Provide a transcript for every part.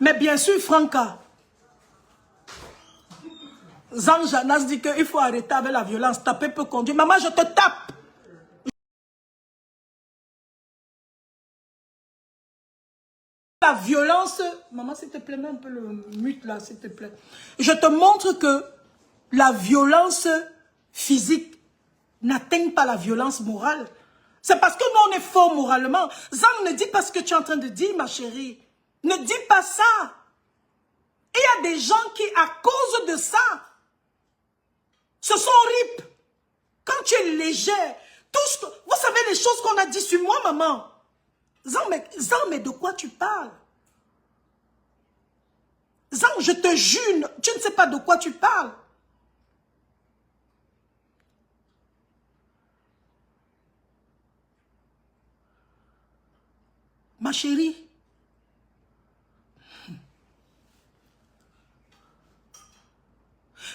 Mais bien sûr, Franca, Jean Janas dit qu'il faut arrêter avec la violence. Taper peut conduire. Maman, je te tape. La violence... Maman, s'il te plaît, mets un peu le mute là, s'il te plaît. Je te montre que la violence physique n'atteint pas la violence morale. C'est parce que nous, on est fort moralement. Zang, ne dis pas ce que tu es en train de dire, ma chérie. Ne dis pas ça. Il y a des gens qui, à cause de ça, se sont rip. Quand tu es légère, vous savez les choses qu'on a dit sur moi, maman. Zang, mais de quoi tu parles? Zang, je te jure, tu ne sais pas de quoi tu parles. Ma chérie,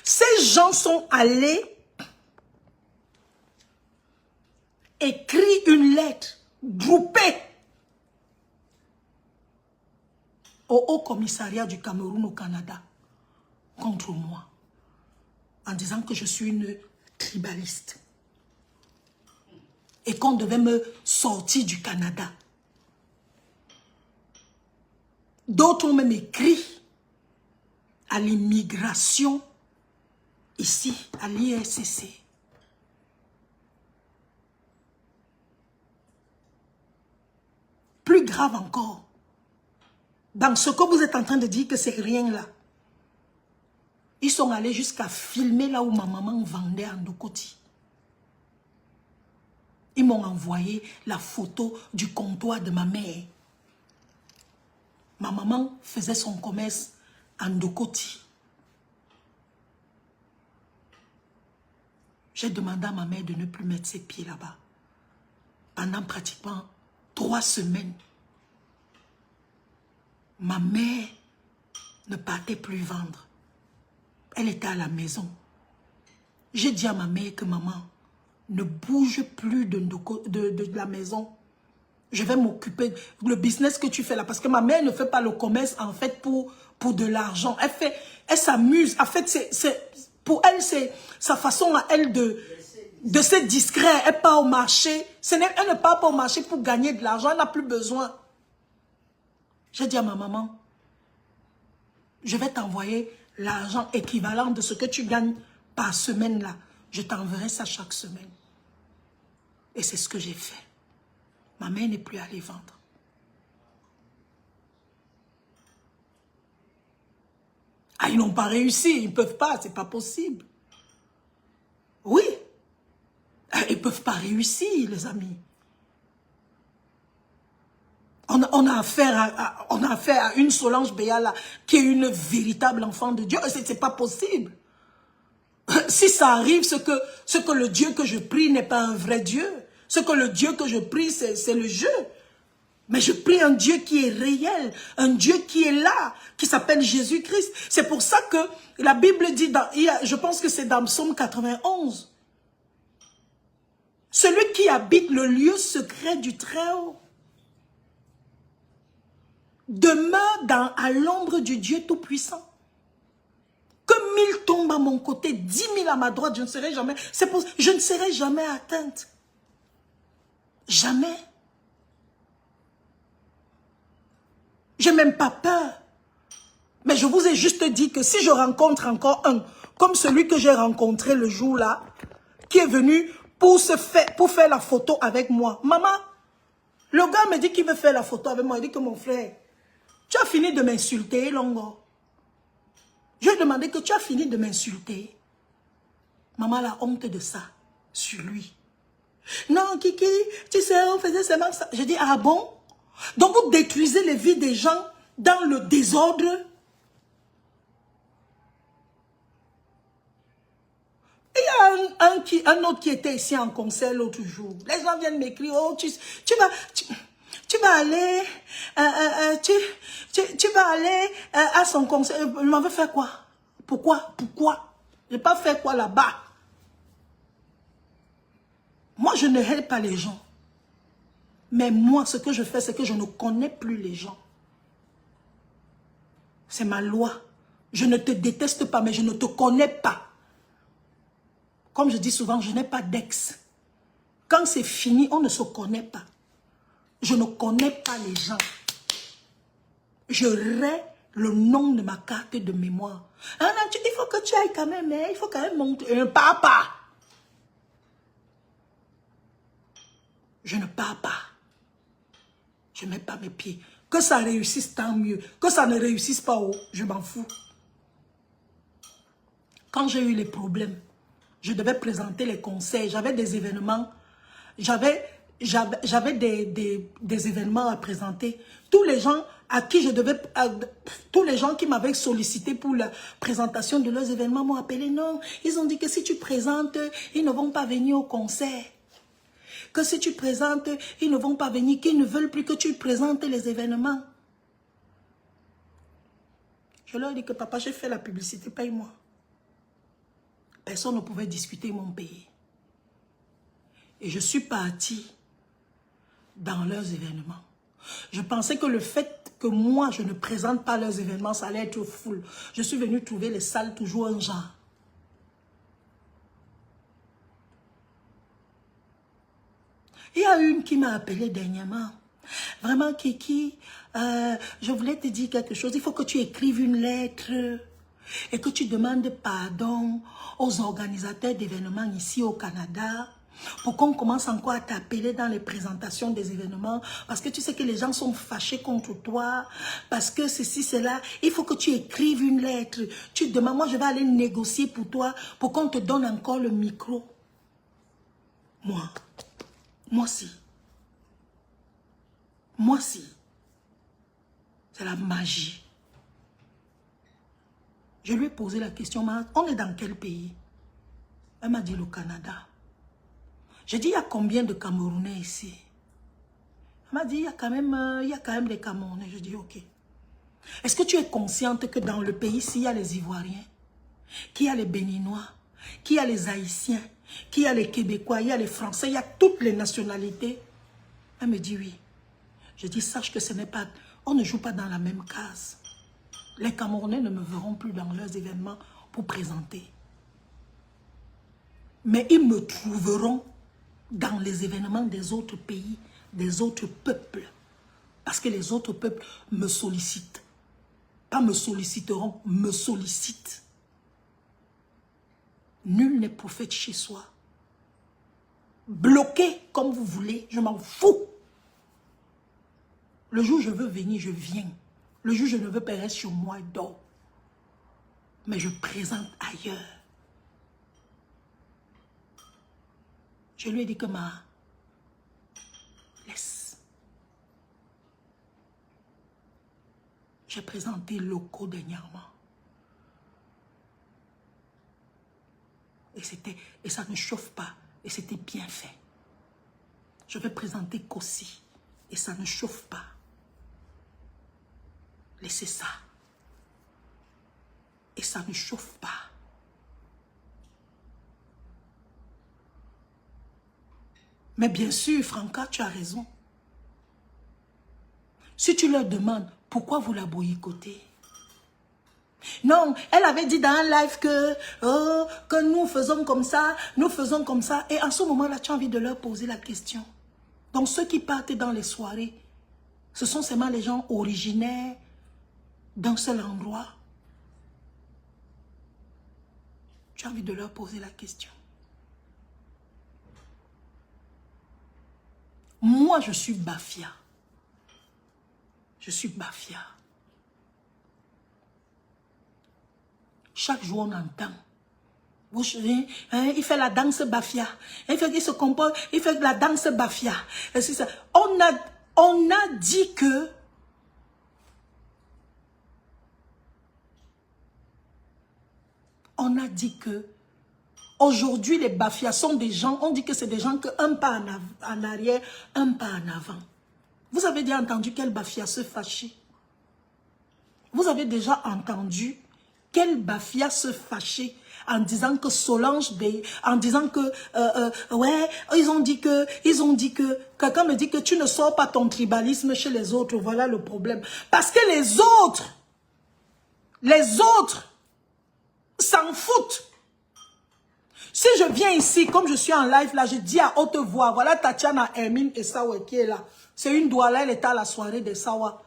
ces gens sont allés écrire une lettre groupée au Haut Commissariat du Cameroun au Canada contre moi, en disant que je suis une tribaliste et qu'on devait me sortir du Canada. D'autres ont même écrit à l'immigration ici, à l'IRCC. Plus grave encore, dans ce que vous êtes en train de dire que c'est rien là, ils sont allés jusqu'à filmer là où ma maman vendait en Ndokoti. Ils m'ont envoyé la photo du comptoir de ma mère. Ma maman faisait son commerce en Ndokoti. J'ai demandé à ma mère de ne plus mettre ses pieds là-bas. Pendant pratiquement 3 semaines, ma mère ne partait plus vendre. Elle était à la maison. J'ai dit à ma mère que maman, ne bouge plus de la maison. Je vais m'occuper le business que tu fais là. Parce que ma mère ne fait pas le commerce en fait pour de l'argent. Elle s'amuse. En fait, pour elle, c'est sa façon à elle de se distraire. Elle part au marché. Elle ne part pas au marché pour gagner de l'argent. Elle n'a plus besoin. J'ai dit à ma maman, je vais t'envoyer l'argent équivalent de ce que tu gagnes par semaine là. Je t'enverrai ça chaque semaine. Et c'est ce que j'ai fait. Ma mère n'est plus allée vendre. Ah, ils n'ont pas réussi. Ils ne peuvent pas. C'est pas possible. Oui. Ils ne peuvent pas réussir, les amis. On a affaire à une Solange Béala qui est une véritable enfant de Dieu. C'est pas possible. Si ça arrive, ce que le Dieu que je prie n'est pas un vrai Dieu. Ce que le Dieu que je prie, c'est le jeu. Mais je prie un Dieu qui est réel, un Dieu qui est là, qui s'appelle Jésus-Christ. C'est pour ça que la Bible dit, je pense que c'est dans Psaume 91, celui qui habite le lieu secret du Très-Haut demeure à l'ombre du Dieu Tout-Puissant. Que 1000 tombent à mon côté, 10 000 à ma droite, je ne serai jamais, je ne serai jamais atteinte. Jamais. Je n'ai même pas peur. Mais je vous ai juste dit que si je rencontre encore un, comme celui que j'ai rencontré le jour-là, qui est venu pour faire la photo avec moi. Maman, le gars me dit qu'il veut faire la photo avec moi. Il dit que mon frère, tu as fini de m'insulter, Longo. Je lui ai demandé que tu as fini de m'insulter. Maman a la honte de ça, sur lui. Non, Kiki, tu sais, on faisait seulement ça. Je dis, ah bon? Donc vous détruisez les vies des gens dans le désordre. Il y a un autre qui était ici en concert l'autre jour. Les gens viennent m'écrire, oh, tu vas aller, tu vas aller à son concert. Il m'avait fait quoi? Pourquoi? Je n'ai pas fait quoi là-bas? Moi, je ne hais pas les gens. Mais moi, ce que je fais, c'est que je ne connais plus les gens. C'est ma loi. Je ne te déteste pas, mais je ne te connais pas. Comme je dis souvent, je n'ai pas d'ex. Quand c'est fini, on ne se connaît pas. Je ne connais pas les gens. Je rais le nom de ma carte de mémoire. Ah non, il faut que tu ailles quand même, hein, il faut quand même monter. Un papa. Je ne pars pas. Je ne mets pas mes pieds. Que ça réussisse, tant mieux. Que ça ne réussisse pas, oh, je m'en fous. Quand j'ai eu les problèmes, je devais présenter les conseils. J'avais des événements. J'avais des événements à présenter. Tous les gens à qui je devais... tous les gens qui m'avaient sollicité pour la présentation de leurs événements m'ont appelé. Non, ils ont dit que si tu présentes, ils ne vont pas venir au concert. Que si tu présentes, ils ne vont pas venir, qu'ils ne veulent plus que tu présentes les événements. Je leur ai dit que papa, j'ai fait la publicité, paye-moi. Personne ne pouvait discuter mon pays. Et je suis partie dans leurs événements. Je pensais que le fait que moi, je ne présente pas leurs événements, ça allait être full. Je suis venue trouver les salles toujours un genre. Il y a une qui m'a appelé dernièrement. Vraiment, Kiki, je voulais te dire quelque chose. Il faut que tu écrives une lettre et que tu demandes pardon aux organisateurs d'événements ici au Canada pour qu'on commence encore à t'appeler dans les présentations des événements parce que tu sais que les gens sont fâchés contre toi, parce que ceci, cela. Il faut que tu écrives une lettre. Tu demandes, moi je vais aller négocier pour toi pour qu'on te donne encore le micro. Moi aussi. Moi aussi. C'est la magie. Je lui ai posé la question, on est dans quel pays? Elle m'a dit le Canada. J'ai dit, il y a combien de Camerounais ici? Elle m'a dit, il y a quand même des Camerounais. Je dis, ok. Est-ce que tu es consciente que dans le pays, s'il y a les Ivoiriens, qu'il y a les Béninois, qu'il y a les Haïtiens, qu'il y a les Québécois, il y a les Français, il y a toutes les nationalités? Elle me dit oui. Je dis, sache que ce n'est pas... On ne joue pas dans la même case. Les Camerounais ne me verront plus dans leurs événements pour présenter. Mais ils me trouveront dans les événements des autres pays, des autres peuples. Parce que les autres peuples me sollicitent. Pas me solliciteront, me sollicitent. Nul n'est prophète chez soi. Bloquez comme vous voulez, je m'en fous. Le jour où je veux venir, je viens. Le jour où je ne veux pas rester sur moi et dors. Mais je présente ailleurs. Je lui ai dit que laisse. J'ai présenté locaux dernièrement. Et ça ne chauffe pas. Et c'était bien fait. Je vais présenter Kossi. Et ça ne chauffe pas. Laissez ça. Et ça ne chauffe pas. Mais bien sûr, Franca, tu as raison. Si tu leur demandes, pourquoi vous la boycottez? Non, elle avait dit dans un live que nous faisons comme ça, nous faisons comme ça. Et en ce moment-là, tu as envie de leur poser la question. Donc ceux qui partent dans les soirées, ce sont seulement les gens originaires d'un seul endroit. Tu as envie de leur poser la question. Moi, je suis Bafia. Je suis Bafia. Chaque jour, on entend. Il fait la danse Bafia. Il se comporte, il fait la danse Bafia. Et c'est ça. On a dit que aujourd'hui, les Bafias sont des gens, on dit que c'est des gens que un pas en arrière, un pas en avant. Vous avez déjà entendu quel Bafia se fâchait? Vous avez déjà entendu quel Bafia se fâchait en disant que Solange, en disant que, ouais, ils ont dit que, quelqu'un me dit que tu ne sors pas ton tribalisme chez les autres, voilà le problème. Parce que les autres Les autres s'en foutent. Si je viens ici, comme je suis en live là, je dis à haute voix, voilà Tatiana Hermine et Sawa qui est là. C'est une douala, elle est à la soirée des Sawa.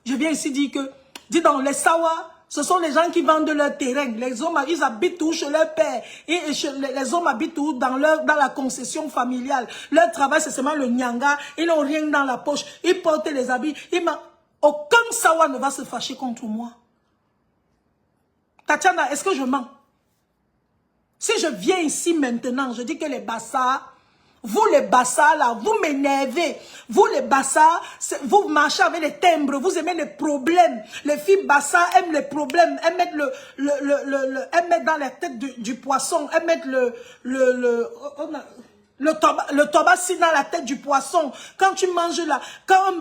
Je viens ici dire que, dis donc, les Sawa, ce sont les gens qui vendent leur terrain. Les hommes, ils habitent tout chez leur père. Et les hommes habitent tout dans la concession familiale. Leur travail, c'est seulement le nyanga. Ils n'ont rien dans la poche. Ils portent les habits. Aucun Sawa ne va se fâcher contre moi. Tatiana, est-ce que je mens? Si je viens ici maintenant, je dis que les bassards, vous les bassards là, vous m'énervez. Vous les bassards, vous marchez avec les timbres, vous aimez les problèmes. Les filles bassards aiment les problèmes. Elles mettent elles mettent dans la tête du poisson, elles mettent le tobassi dans la tête du poisson. Quand tu manges là, quand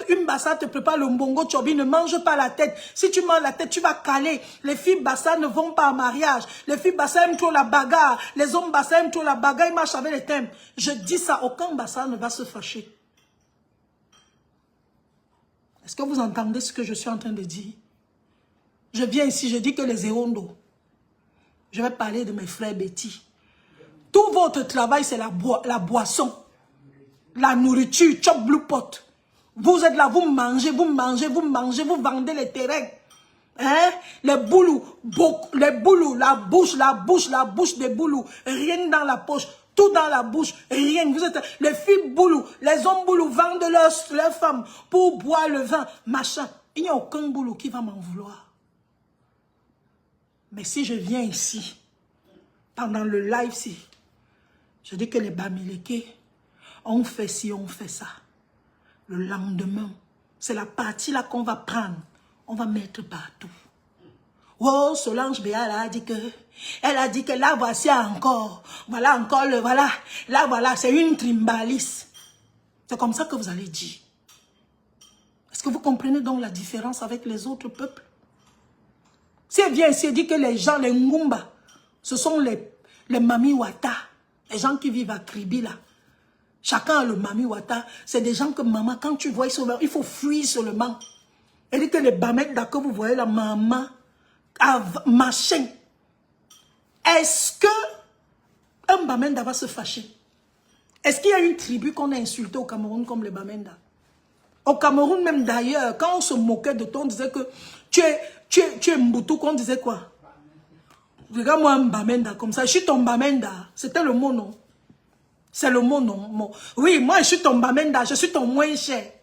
une bassard te prépare le mbongo chobi, ne mange pas la tête. Si tu manges la tête, tu vas caler. Les filles bassards ne vont pas en mariage. Les filles bassards aiment trop la bagarre. Les hommes bassards aiment trop la bagarre. Ils marchent avec les thèmes. Je dis ça, aucun bassard ne va se fâcher. Est-ce que vous entendez ce que je suis en train de dire? Je viens ici, je dis que les Erondo. Je vais parler de mes frères Betty. Tout votre travail, c'est la boisson, la nourriture, chop blue pot. Vous êtes là, vous mangez, vous vendez les terrains. Hein? Les boulous, la bouche des boulous, rien dans la poche, tout dans la bouche, rien. Vous êtes les filles boulous, les hommes boulous vendent leurs femmes pour boire le vin, machin. Il n'y a aucun boulot qui va m'en vouloir. Mais si je viens ici, pendant le live-ci, je dis que les Bamileke, on fait ci, on fait ça. Le lendemain, c'est la partie là qu'on va prendre. On va mettre partout. Oh, Solange Béala elle a dit que là, voici encore. Voilà encore voilà. Là, voilà, c'est une trimbaliste. C'est comme ça que vous allez dire. Est-ce que vous comprenez donc la différence avec les autres peuples? Si elle vient ici et dit que les gens, les Ngumba, ce sont les Mami Wata. Les gens qui vivent à Kribi, là. Chacun a le Mami Wata. C'est des gens que maman, quand tu vois, il faut fuir seulement. Elle dit que les Bamenda que vous voyez, la maman, machin. Est-ce que un Bamenda va se fâcher? Est-ce qu'il y a une tribu qu'on a insultée au Cameroun comme les Bamenda? Au Cameroun même d'ailleurs, quand on se moquait de toi, on disait que tu es Mbutu, qu'on disait quoi? Regarde-moi un Bamenda comme ça. Je suis ton Bamenda. C'était le mot, non? C'est le mot, non? Oui, moi, je suis ton Bamenda. Je suis ton moins cher.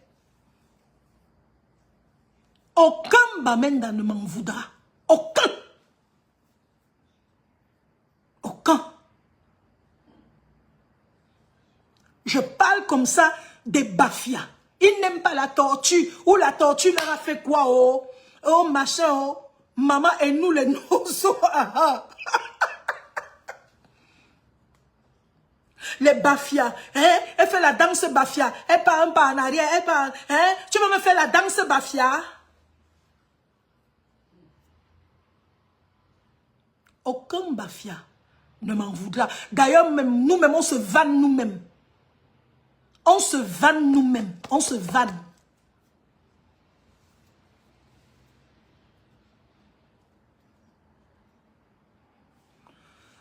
Aucun Bamenda ne m'en voudra. Aucun. Aucun. Je parle comme ça des Bafia. Ils n'aiment pas la tortue. Ou la tortue leur a fait quoi, oh? Oh, machin, oh. Maman et nous, les nosos. Les Bafia, hein? Elle fait la danse Bafia. Elle part un pas en arrière, elle part, hein? Tu vas me faire la danse Bafia? Aucun Bafia ne m'en voudra. D'ailleurs, même nous-mêmes, on se vanne nous-mêmes. On se vanne nous-mêmes. On se vanne.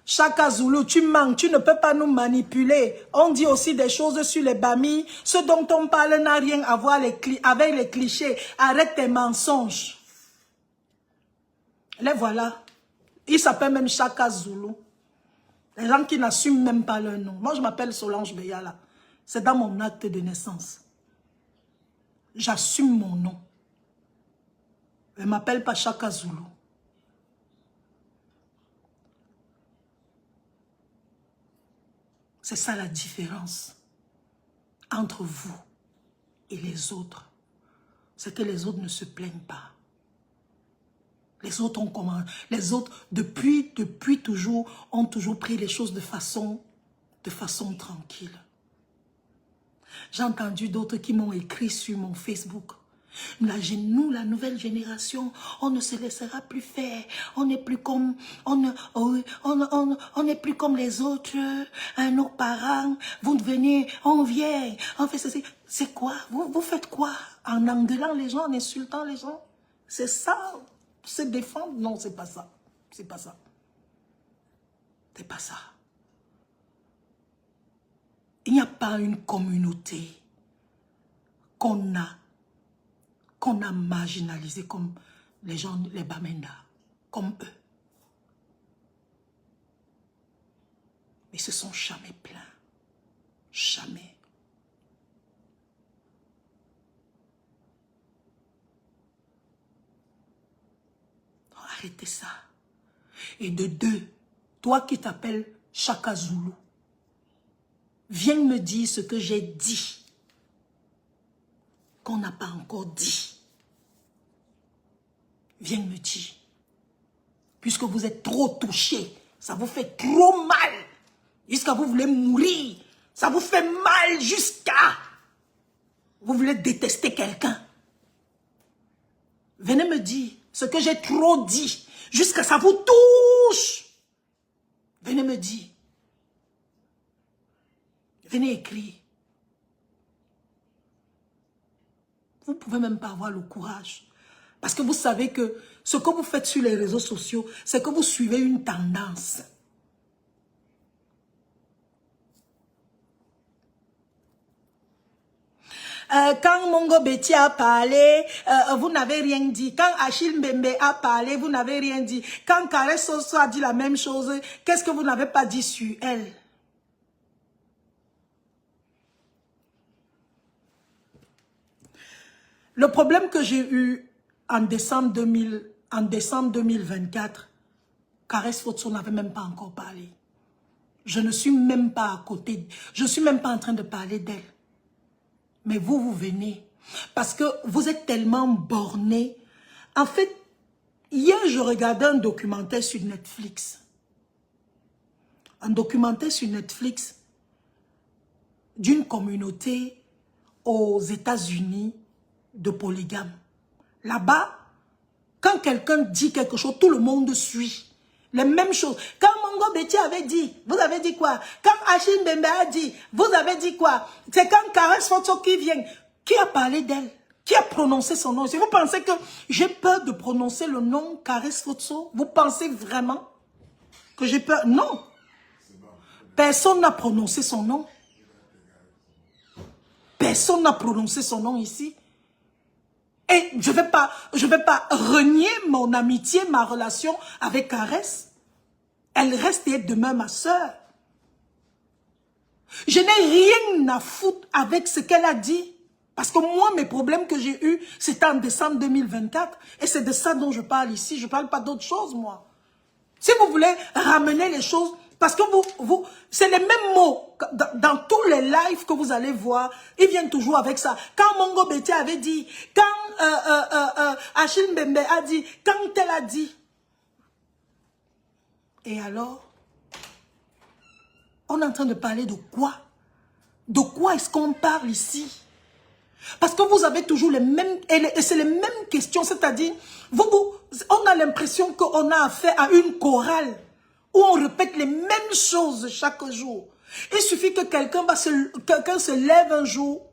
Chaka Zulu, tu manques, tu ne peux pas nous manipuler. On dit aussi des choses sur les Bami. Ce dont on parle n'a rien à voir avec les clichés. Arrête tes mensonges. Les voilà. Il s'appelle même Chaka Zulu. Les gens qui n'assument même pas leur nom. Moi, je m'appelle Solange Béala. C'est dans mon acte de naissance. J'assume mon nom. Je ne m'appelle pas Chaka Zulu. C'est ça la différence entre vous et les autres. C'est que les autres ne se plaignent pas. Les autres ont comment? Les autres, depuis toujours, ont toujours pris les choses de façon tranquille. J'ai entendu d'autres qui m'ont écrit sur mon Facebook. Nous, la nouvelle génération, on ne se laissera plus faire. On n'est plus comme, on n'est plus comme les autres, nos parents. Vous venez, on vient, on fait ceci. C'est quoi? Vous faites quoi? En engueulant les gens, en insultant les gens? C'est ça. se défendre. Non, c'est pas ça. C'est pas ça. C'est pas ça. Il n'y a pas une communauté qu'on a marginalisée comme les gens, les Bamenda, comme eux. Mais ce sont jamais pleins. Jamais. Arrêtez ça. Et de deux, toi qui t'appelles Chaka Zulu, viens me dire ce que j'ai dit, qu'on n'a pas encore dit. Viens me dire. Puisque vous êtes trop touchés, ça vous fait trop mal, jusqu'à vous voulez mourir, ça vous fait mal jusqu'à vous voulez détester quelqu'un. Venez me dire ce que j'ai trop dit, jusqu'à ça vous touche. Venez me dire. Venez écrire. Vous ne pouvez même pas avoir le courage. Parce que vous savez que ce que vous faites sur les réseaux sociaux, c'est que vous suivez une tendance. Quand Mongo Betty a parlé, vous n'avez rien dit. Quand Achille Mbembe a parlé, vous n'avez rien dit. Quand Karès Soso a dit la même chose, qu'est-ce que vous n'avez pas dit sur elle? Le problème que j'ai eu en décembre 2024, Karès Soso n'avait même pas encore parlé. Je ne suis même pas à côté, je ne suis même pas en train de parler d'elle. Mais vous venez, parce que vous êtes tellement bornés. En fait, hier, je regardais un documentaire sur Netflix. Un documentaire sur Netflix d'une communauté aux États-Unis de polygame. Là-bas, quand quelqu'un dit quelque chose, tout le monde suit. Les mêmes choses. Quand Mongo Betty avait dit, vous avez dit quoi? Quand Achille Mbembe a dit, vous avez dit quoi? C'est quand Karès Soso qui vient. Qui a parlé d'elle? Qui a prononcé son nom? Si vous pensez que j'ai peur de prononcer le nom Karès Soso, vous pensez vraiment que j'ai peur? Non. Personne n'a prononcé son nom. Personne n'a prononcé son nom ici. Et je vais pas renier mon amitié, ma relation avec Karès. Elle reste et demeure ma sœur. Je n'ai rien à foutre avec ce qu'elle a dit. Parce que moi, mes problèmes que j'ai eus, c'était en décembre 2024. Et c'est de ça dont je parle ici. Je ne parle pas d'autre chose, moi. Si vous voulez ramener les choses, parce que c'est les mêmes mots. Dans tous les lives que vous allez voir, ils viennent toujours avec ça. Quand Mongo Betty avait dit, quand Achille Mbembe a dit, quand elle a dit. Et alors, on est en train de parler de quoi? De quoi est-ce qu'on parle ici? Parce que vous avez toujours les mêmes, et c'est les mêmes questions, c'est-à-dire, on a l'impression qu'on a affaire à une chorale où on répète les mêmes choses chaque jour. Il suffit que quelqu'un se lève un jour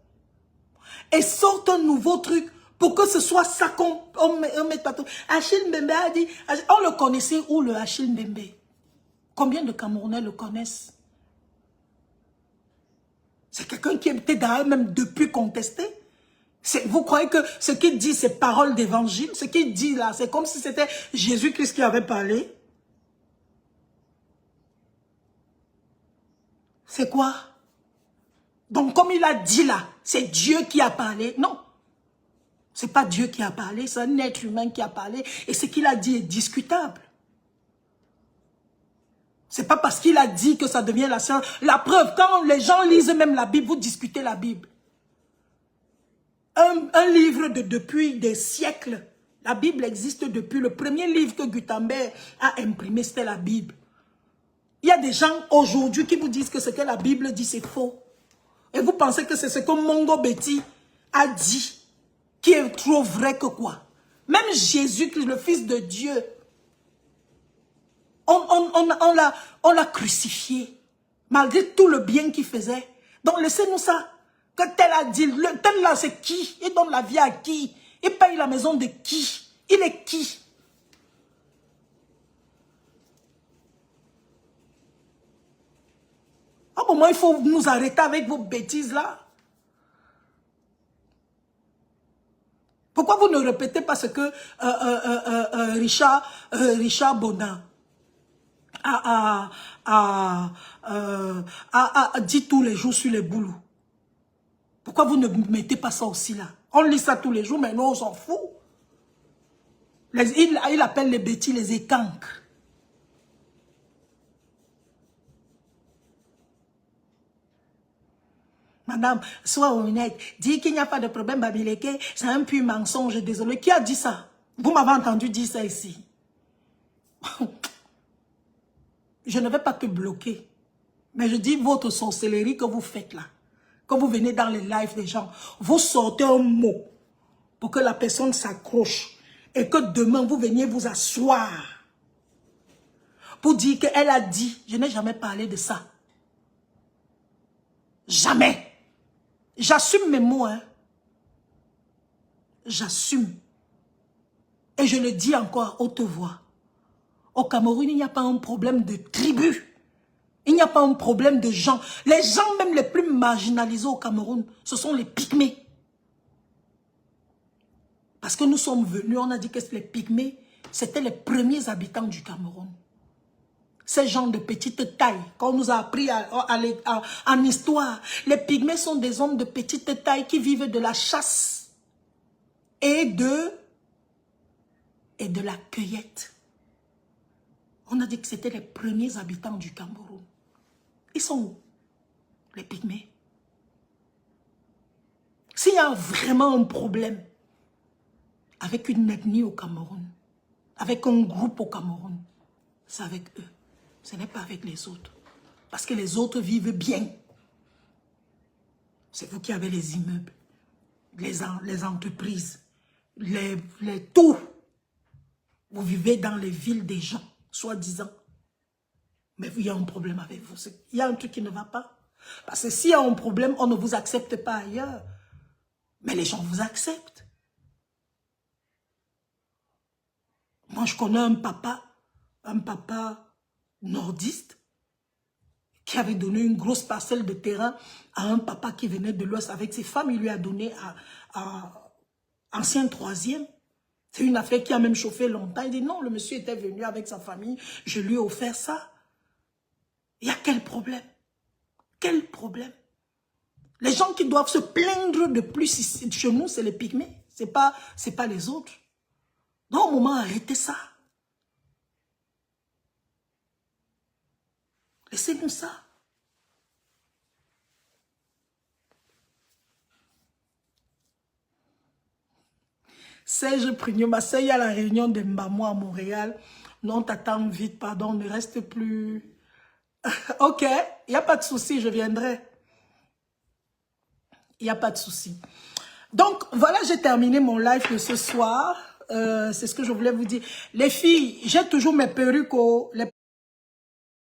et sorte un nouveau truc pour que ce soit ça qu'on mette partout. Achille Mbembe a dit, on le connaissait où le Achille Mbembe? Combien de Camerounais le connaissent? C'est quelqu'un qui était derrière même depuis contesté. Vous croyez que ce qu'il dit, c'est parole d'évangile? Ce qu'il dit là, c'est comme si c'était Jésus-Christ qui avait parlé. C'est quoi? Donc comme il a dit là, c'est Dieu qui a parlé. Non. C'est pas Dieu qui a parlé, c'est un être humain qui a parlé. Et ce qu'il a dit est discutable. C'est pas parce qu'il a dit que ça devient la science. La preuve, quand les gens lisent même la Bible, vous discutez la Bible. Un livre depuis des siècles. La Bible existe depuis. Le premier livre que Gutenberg a imprimé, c'était la Bible. Il y a des gens aujourd'hui qui vous disent que ce que la Bible dit, c'est faux. Et vous pensez que c'est ce que Mongo Betty a dit qui est trop vrai que quoi? Même Jésus, le Fils de Dieu, on l'a crucifié. Malgré tout le bien qu'il faisait. Donc laissez-nous ça. Que tel a dit, tel là c'est qui? Il donne la vie à qui? Il paye la maison de qui? Il est qui? À un moment, il faut nous arrêter avec vos bêtises là. Pourquoi vous ne répétez pas ce que Richard Bonin a dit tous les jours sur les boulots? Pourquoi vous ne mettez pas ça aussi là? On lit ça tous les jours, mais nous on s'en fout. Il appelle les bêtises les écancres. Madame, sois honnête. Dis qu'il n'y a pas de problème, Babileke. C'est un pur mensonge, désolé. Qui a dit ça? Vous m'avez entendu dire ça ici. Je ne vais pas te bloquer. Mais je dis votre sorcellerie que vous faites là. Quand vous venez dans les lives des gens, vous sortez un mot pour que la personne s'accroche. Et que demain, vous veniez vous asseoir. Pour dire qu'elle a dit. Je n'ai jamais parlé de ça. Jamais. J'assume mes mots, hein. J'assume. Et je le dis encore à haute voix. Au Cameroun, il n'y a pas un problème de tribu. Il n'y a pas un problème de gens. Les gens même les plus marginalisés au Cameroun, ce sont les pygmées. Parce que nous sommes venus, on a dit que les pygmées, c'était les premiers habitants du Cameroun. Ces gens de petite taille, quand on nous a appris en histoire, les pygmées sont des hommes de petite taille qui vivent de la chasse et de la cueillette. On a dit que c'était les premiers habitants du Cameroun. Ils sont où, les pygmées? S'il y a vraiment un problème avec une ethnie au Cameroun, avec un groupe au Cameroun, c'est avec eux. Ce n'est pas avec les autres. Parce que les autres vivent bien. C'est vous qui avez les immeubles, les entreprises, tout. Vous vivez dans les villes des gens, soi-disant. Mais il y a un problème avec vous. Il y a un truc qui ne va pas. Parce que s'il y a un problème, on ne vous accepte pas ailleurs. Mais les gens vous acceptent. Moi, je connais un papa nordiste qui avait donné une grosse parcelle de terrain à un papa qui venait de l'Ouest avec ses femmes. Il lui a donné à ancien troisième. C'est une affaire qui a même chauffé longtemps. Il dit non, le monsieur était venu avec sa famille. Je lui ai offert ça. Il y a quel problème? Quel problème? Les gens qui doivent se plaindre de plus ici, chez nous, c'est les pygmées. C'est pas les autres. Donc, au moment, arrêtez ça. Laissez-nous ça. Serge Prigno, ma sœur, il y a la réunion de Mbamo à Montréal. Non, t'attends vite, pardon, ne reste plus. Ok, il n'y a pas de souci, je viendrai. Il n'y a pas de souci. Donc, voilà, j'ai terminé mon live de ce soir. C'est ce que je voulais vous dire. Les filles, j'ai toujours mes perruques.